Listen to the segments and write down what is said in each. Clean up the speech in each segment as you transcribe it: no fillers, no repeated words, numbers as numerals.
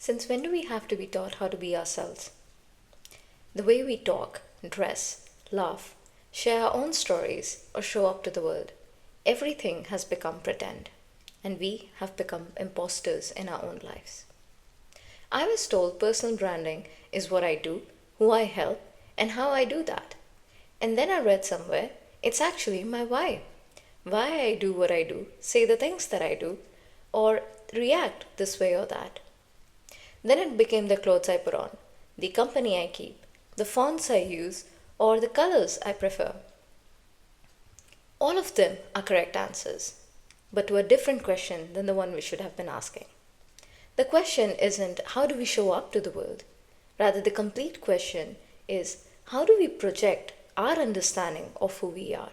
Since when do we have to be taught how to be ourselves? The way we talk, dress, laugh, share our own stories, or show up to the world, everything has become pretend, and we have become imposters in our own lives. I was told personal branding is what I do, who I help, and how I do that. And then I read somewhere it's actually my why. Why I do what I do, say the things that I do, or react this way or that. Then it became the clothes I put on, the company I keep, the fonts I use, or the colors I prefer. All of them are correct answers, but to a different question than the one we should have been asking. The question isn't how do we show up to the world? Rather, the complete question is how do we project our understanding of who we are?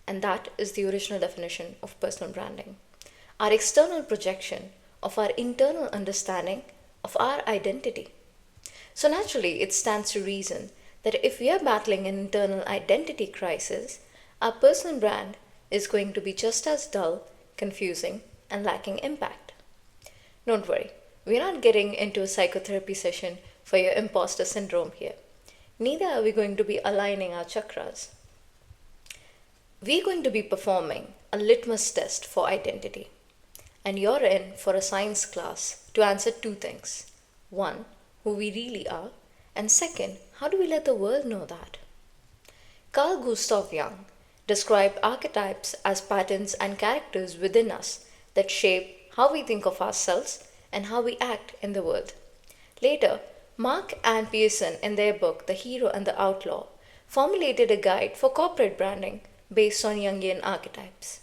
And that is the original definition of personal branding. Our external projection of our internal understanding of our identity. So naturally, it stands to reason that if we are battling an internal identity crisis, our personal brand is going to be just as dull, confusing, and lacking impact. Don't worry, we're not getting into a psychotherapy session for your imposter syndrome here. Neither are we going to be aligning our chakras. We're going to be performing a litmus test for identity. And you're in for a science class to answer two things. One, who we really are, and second, how do we let the world know that? Carl Gustav Jung described archetypes as patterns and characters within us that shape how we think of ourselves and how we act in the world. Later, Mark and Pearson, in their book The Hero and the Outlaw, formulated a guide for corporate branding based on Jungian archetypes.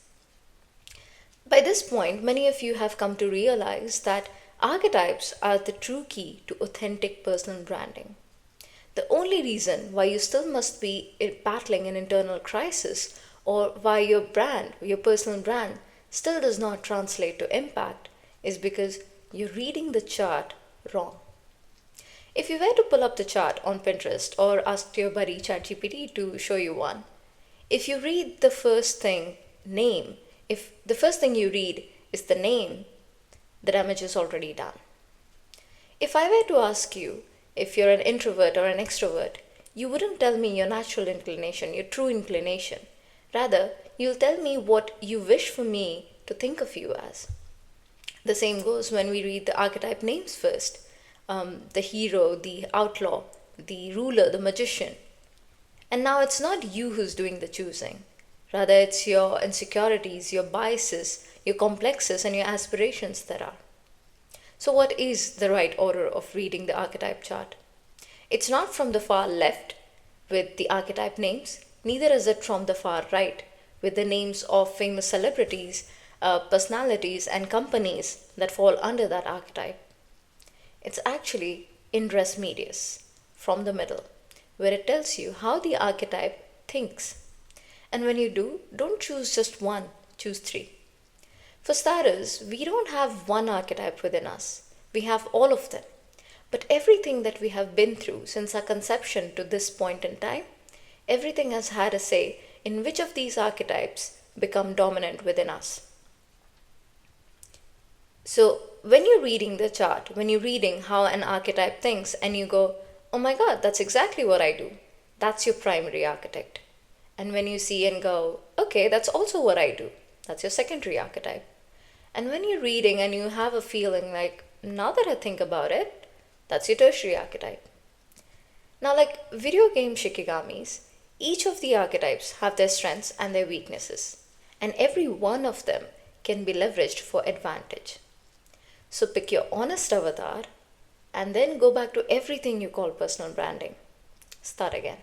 By this point, many of you have come to realize that archetypes are the true key to authentic personal branding. The only reason why you still must be battling an internal crisis or why your brand, your personal brand, still does not translate to impact is because you're reading the chart wrong. If you were to pull up the chart on Pinterest or ask your buddy ChatGPT to show you one, if you read the first thing, name, if the first thing you read is the name, the damage is already done. If I were to ask you if you're an introvert or an extrovert, you wouldn't tell me your natural inclination, your true inclination. Rather, you'll tell me what you wish for me to think of you as. The same goes when we read the archetype names first. The hero, the outlaw, the ruler, the magician. And now it's not you who's doing the choosing. Rather, it's your insecurities, your biases, your complexes, and your aspirations that are. So what is the right order of reading the archetype chart? It's not from the far left with the archetype names, neither is it from the far right with the names of famous celebrities, personalities, and companies that fall under that archetype. It's actually in res medias, from the middle, where it tells you how the archetype thinks. And when you do, don't choose just one, choose three. For starters, we don't have one archetype within us. We have all of them. But everything that we have been through since our conception to this point in time, everything has had a say in which of these archetypes become dominant within us. So when you're reading the chart, when you're reading how an archetype thinks and you go, oh my God, that's exactly what I do. That's your primary architect. And when you see and go, okay, that's also what I do. That's your secondary archetype. And when you're reading and you have a feeling like, now that I think about it, that's your tertiary archetype. Now, like video game shikigamis, each of the archetypes have their strengths and their weaknesses. And every one of them can be leveraged for advantage. So pick your honest avatar and then go back to everything you call personal branding. Start again.